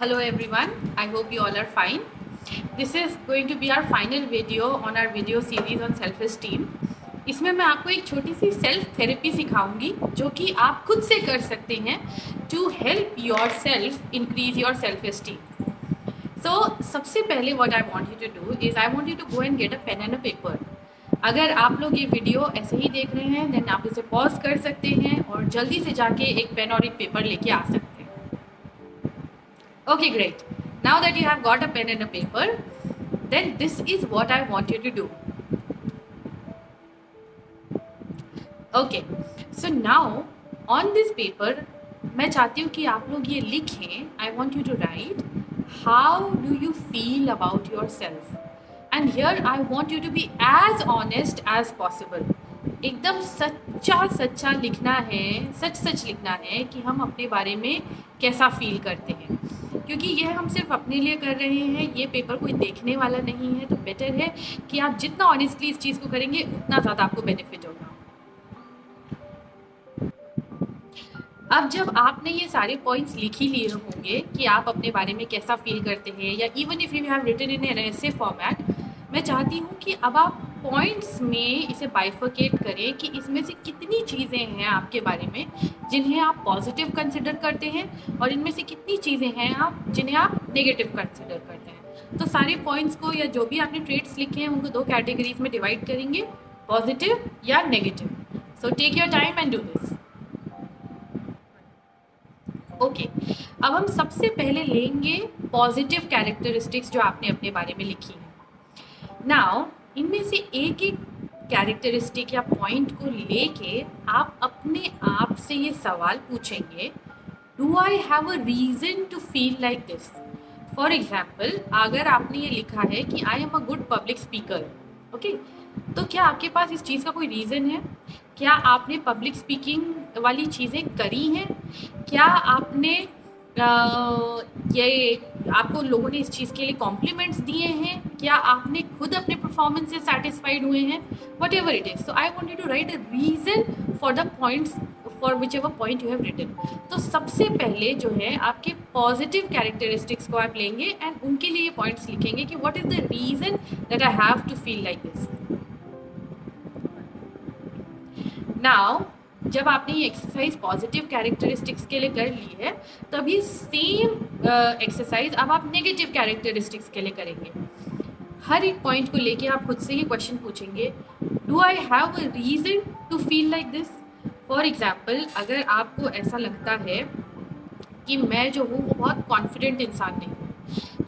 Hello everyone, I hope you all are fine. This is going to be our final video on our video series on self esteem. इसमें मैं आपको एक छोटी सी self therapy सिखाऊंगी जो कि आप खुद से कर सकते हैं to help yourself increase your self esteem. So सबसे पहले what I want you to do is I want you to go and get a pen and a paper. अगर आप लोग ये वीडियो ऐसे ही देख रहे हैं देन आप इसे पॉज कर सकते हैं और जल्दी से जाके एक पेन और एक पेपर लेके आ सकते हैं. Okay, great. Now that you have got a pen and a paper, then this is what I want you to do. Okay, so now on this paper, मैं चाहती हूँ कि आप लोग ये लिखें. I want you to write how do you feel about yourself, and here I want you to be as honest as possible. एकदम सच्चा लिखना है, सच लिखना है कि हम अपने बारे में कैसा फील करते हैं, क्योंकि यह हम सिर्फ अपने लिए कर रहे हैं. ये पेपर कोई देखने वाला नहीं है, तो बेटर है कि आप जितना ऑनेस्टली इस चीज़ को करेंगे उतना ज़्यादा आपको बेनिफिट होगा. अब जब आपने ये सारे पॉइंट्स लिख ही लिए होंगे कि आप अपने बारे में कैसा फील करते हैं, या even if you have written in an essay format, मैं चाहती हूँ कि अब आप पॉइंट्स में इसे बाइफर्केट करें कि इसमें से कितनी चीज़ें हैं आपके बारे में जिन्हें आप पॉजिटिव कंसिडर करते हैं और इनमें से कितनी चीज़ें हैं आप जिन्हें आप नेगेटिव कंसिडर करते हैं. तो सारे पॉइंट्स को या जो भी आपने ट्रेट्स लिखे हैं उनको 2 कैटेगरीज में डिवाइड करेंगे, पॉजिटिव या negative. So take your time and do this. Okay, अब हम सबसे पहले लेंगे पॉजिटिव कैरेक्टरिस्टिक्स जो आपने अपने बारे में लिखी है. नाउ इनमें से एक एक कैरेक्टरिस्टिक या पॉइंट को लेके आप अपने आप से ये सवाल पूछेंगे, do I have a reason to feel like this. For example, अगर आपने ये लिखा है कि I am a good public speaker, okay, तो क्या आपके पास इस चीज़ का कोई रीज़न है? क्या आपने पब्लिक स्पीकिंग वाली चीज़ें करी हैं? क्या आपने ये आपको लोगों ने इस चीज़ के लिए कॉम्प्लीमेंट्स दिए हैं? क्या आपने खुद अपने परफॉर्मेंस से सेटिस्फाइड हुए हैं? Whatever it is. So I want you to write a reason for the points for whichever point you have written. तो सबसे पहले जो है आपके पॉजिटिव कैरेक्टरिस्टिक्स को आप लेंगे एंड उनके लिए पॉइंट्स लिखेंगे कि what is the reason that I have to feel like this. Now जब आपने ये एक्सरसाइज पॉजिटिव कैरेक्टरिस्टिक्स के लिए कर ली है, तभी सेम एक्सरसाइज अब आप नेगेटिव कैरेक्टरिस्टिक्स के लिए करेंगे. हर एक पॉइंट को लेके आप खुद से ये क्वेश्चन पूछेंगे, do I have a reason to feel like this. For example, अगर आपको ऐसा लगता है कि मैं जो हूँ वो बहुत कॉन्फिडेंट इंसान नहीं हूँ,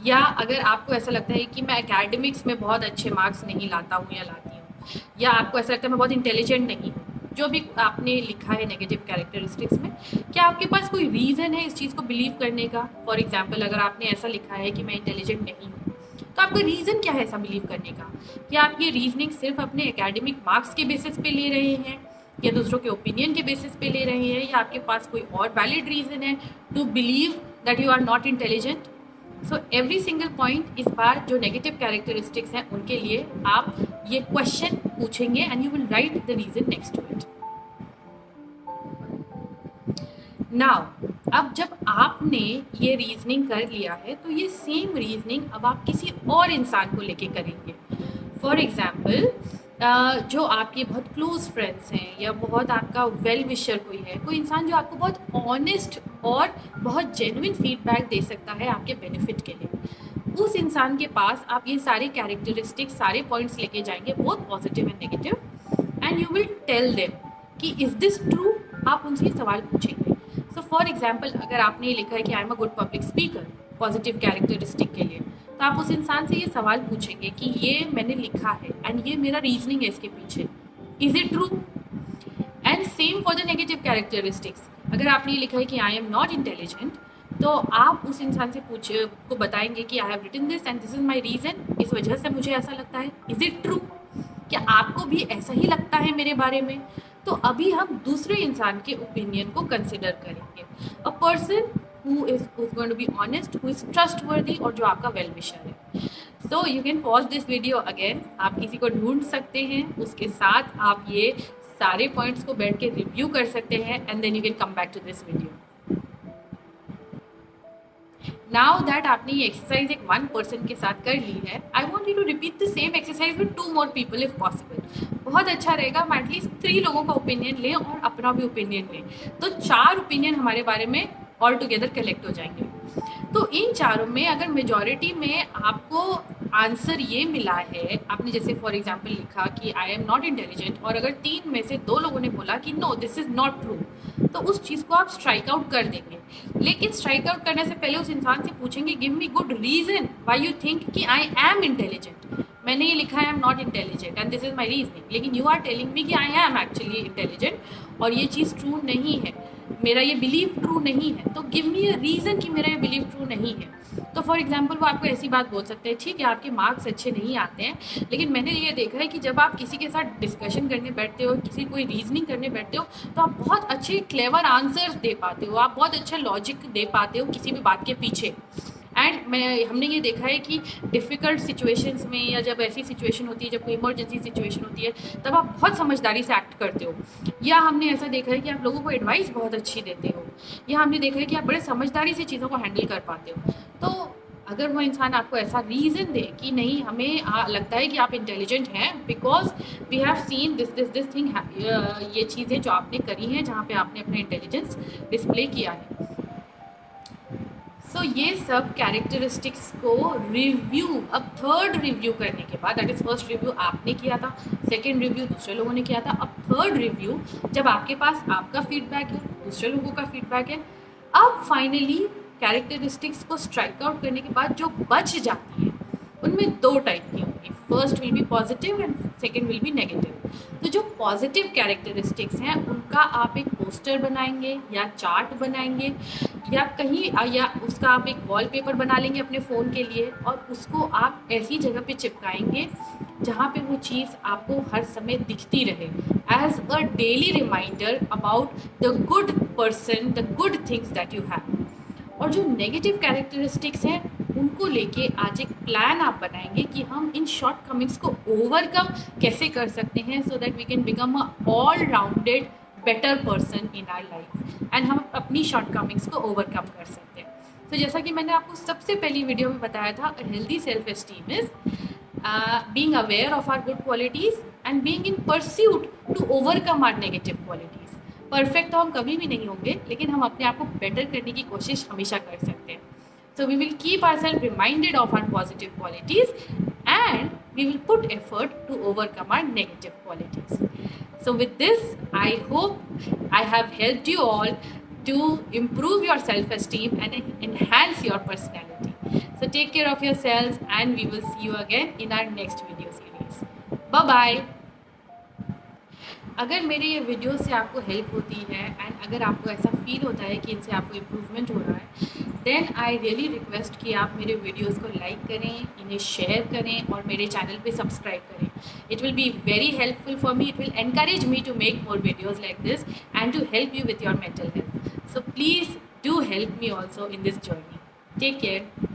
या अगर आपको ऐसा लगता है कि मैं एकेडमिक्स में बहुत अच्छे मार्क्स नहीं लाता हूँ या लाती हूँ, या आपको ऐसा लगता है मैं बहुत इंटेलिजेंट नहीं हूँ, जो भी आपने लिखा है नेगेटिव कैरेक्टरिस्टिक्स में, क्या आपके पास कोई रीज़न है इस चीज़ को बिलीव करने का? फॉर एग्जाम्पल, अगर आपने ऐसा लिखा है कि मैं इंटेलिजेंट नहीं हूँ, तो आपका रीज़न क्या है ऐसा बिलीव करने का? क्या आप ये रीजनिंग सिर्फ अपने एकेडमिक मार्क्स के बेसिस पे ले रहे हैं, या दूसरों के ओपिनियन के बेसिस पे ले रहे हैं, या आपके पास कोई और वैलिड रीज़न है to believe that you are not intelligent? So every single point, इस बार जो नेगेटिव कैरेक्टरिस्टिक्स हैं उनके लिए आप ये क्वेश्चन पूछेंगे and you will write the reason next to it. Now अब जब आपने ये रीजनिंग कर लिया है, तो ये सेम रीजनिंग अब आप किसी और इंसान को लेके करेंगे. फॉर एग्जाम्पल, जो आपके बहुत क्लोज फ्रेंड्स हैं, या बहुत आपका वेल विशर कोई है, कोई इंसान जो आपको बहुत ऑनेस्ट और बहुत जेन्युइन फीडबैक दे सकता है आपके बेनिफिट के लिए, उस इंसान के पास आप ये सारे कैरेक्टरिस्टिक्स, सारे पॉइंट्स लेके जाएंगे, both positive and negative, and you will tell them कि इज़ दिस ट्रू. आप उनसे सवाल पूछेंगे. सो फॉर एग्जाम्पल, अगर आपने लिखा है कि I am a good public speaker positive characteristic के लिए, तो आप उस इंसान से ये सवाल पूछेंगे कि ये मैंने लिखा है एंड ये मेरा रीजनिंग है इसके पीछे, is it true? And same for the negative characteristics. अगर आपने ये लिखा है कि आई एम नॉट इंटेलिजेंट, तो आप उस इंसान से को बताएंगे कि I have written this and this is my reason, इस वजह से मुझे ऐसा लगता है. Is it true? क्या आपको भी ऐसा ही लगता है मेरे बारे में? तो अभी हम दूसरे इंसान के ओपिनियन को कंसिडर करेंगे. A person who is going to be honest, who is trustworthy, और जो आपका वेल विशर है. So you can pause this video again. आप किसी को ढूंढ सकते हैं, उसके साथ आप ये सारे पॉइंट्स को बैठ के रिव्यू कर सकते हैं, and then you can come back to this video. Now that आपने ये एक्सरसाइज एक 1 पर्सन के साथ कर ली है, I want you to repeat the same exercise with 2 more people if possible. बहुत अच्छा रहेगा, हम एटलीस्ट 3 लोगों का ओपिनियन लें और अपना भी ओपिनियन लें, तो 4 ओपिनियन हमारे बारे में ऑल टुगेदर कलेक्ट हो जाएंगे। तो इन चारों में अगर मेजॉरिटी में आपको आंसर ये मिला है, आपने जैसे फॉर एग्जांपल लिखा कि आई एम नॉट इंटेलिजेंट, और अगर 3 में से 2 लोगों ने बोला कि no this is not true, तो उस चीज़ को आप स्ट्राइक आउट कर देंगे। लेकिन स्ट्राइक आउट करने से पहले उस इंसान से पूछेंगे give me good reason why you think कि आई एम इंटेलिजेंट। मैंने ये लिखा है I am not intelligent and this is my reasoning, लेकिन यू आर टेलिंग मी कि आई एम एक्चुअली इंटेलिजेंट और ये चीज़ ट्रू नहीं है, मेरा ये बिलीव ट्रू नहीं है, तो गिव मी अ रीज़न कि मेरा ये बिलीव ट्रू नहीं है। तो फॉर एग्जांपल वो आपको ऐसी बात बोल सकते हैं, ठीक है आपके मार्क्स अच्छे नहीं आते हैं, लेकिन मैंने ये देखा है कि जब आप किसी के साथ डिस्कशन करने बैठते हो, किसी कोई रीजनिंग करने बैठते हो, तो आप बहुत अच्छे क्लेवर आंसर्स दे पाते हो, आप बहुत अच्छा लॉजिक दे पाते हो किसी भी बात के पीछे। एंड हमने ये देखा है कि डिफ़िकल्ट सिचुएशंस में या जब ऐसी सिचुएशन होती है, जब कोई इमरजेंसी सिचुएशन होती है, तब आप बहुत समझदारी से एक्ट करते हो, या हमने ऐसा देखा है कि आप लोगों को एडवाइस बहुत अच्छी देते हो, या हमने देखा है कि आप बड़े समझदारी से चीज़ों को हैंडल कर पाते हो। तो अगर वो इंसान आपको ऐसा रीज़न दे कि नहीं हमें लगता है कि आप इंटेलिजेंट हैं because we have seen this thing, ये चीज़ें जो आपने करी हैं जहाँ पे आपने अपना इंटेलिजेंस डिस्प्ले किया है। सो ये सब कैरेक्टरिस्टिक्स को रिव्यू, अब थर्ड रिव्यू करने के बाद, दैट इज़ फर्स्ट रिव्यू आपने किया था, सेकेंड रिव्यू दूसरे लोगों ने किया था, अब थर्ड रिव्यू जब आपके पास आपका फीडबैक है, दूसरे लोगों का फीडबैक है, अब फाइनली कैरेक्टरिस्टिक्स को स्ट्राइक आउट करने के बाद जो बच जाती है उनमें 2 टाइप की होंगी, first will be positive and second will be negative. तो जो पॉजिटिव कैरेक्टरिस्टिक्स हैं उनका आप एक पोस्टर बनाएंगे या चार्ट बनाएंगे या कहीं या उसका आप एक वॉलपेपर बना लेंगे अपने फ़ोन के लिए, और उसको आप ऐसी जगह पे चिपकाएंगे जहाँ पे वो चीज़ आपको हर समय दिखती रहे as a daily reminder about the good person, the good things that you have. और जो नेगेटिव कैरेक्टरिस्टिक्स हैं उनको लेके आज एक प्लान आप बनाएंगे कि हम इन शॉर्ट कमिंग्स को ओवरकम कैसे कर सकते हैं, so that we can become a all rounded better person in our life and हम अपनी शॉर्ट कमिंग्स को ओवरकम कर सकते हैं। तो जैसा कि मैंने आपको सबसे पहली वीडियो में बताया था, healthy self esteem is being aware of our good qualities and being in pursuit to overcome our negative qualities. Perfect तो हम कभी भी नहीं होंगे, लेकिन हम अपने आप को बेटर करने की कोशिश हमेशा कर सकते हैं। So we will keep ourselves reminded of our positive qualities and we will put effort to overcome our negative qualities. So with this, I hope I have helped you all to improve your self-esteem and enhance your personality. So take care of yourselves and we will see you again in our next video series. Bye-bye. अगर मेरे ये video से आपको help होती है and अगर आपको ऐसा फील होता है कि इनसे आपको इम्प्रूवमेंट हो रहा है, देन आई रियली रिक्वेस्ट कि आप मेरे वीडियोस को लाइक करें, इन्हें शेयर करें और मेरे चैनल पे सब्सक्राइब करें। It will be very helpful for me, it will encourage me to make more videos like this and to help you with your mental health. So please do help me also in this journey. Take care.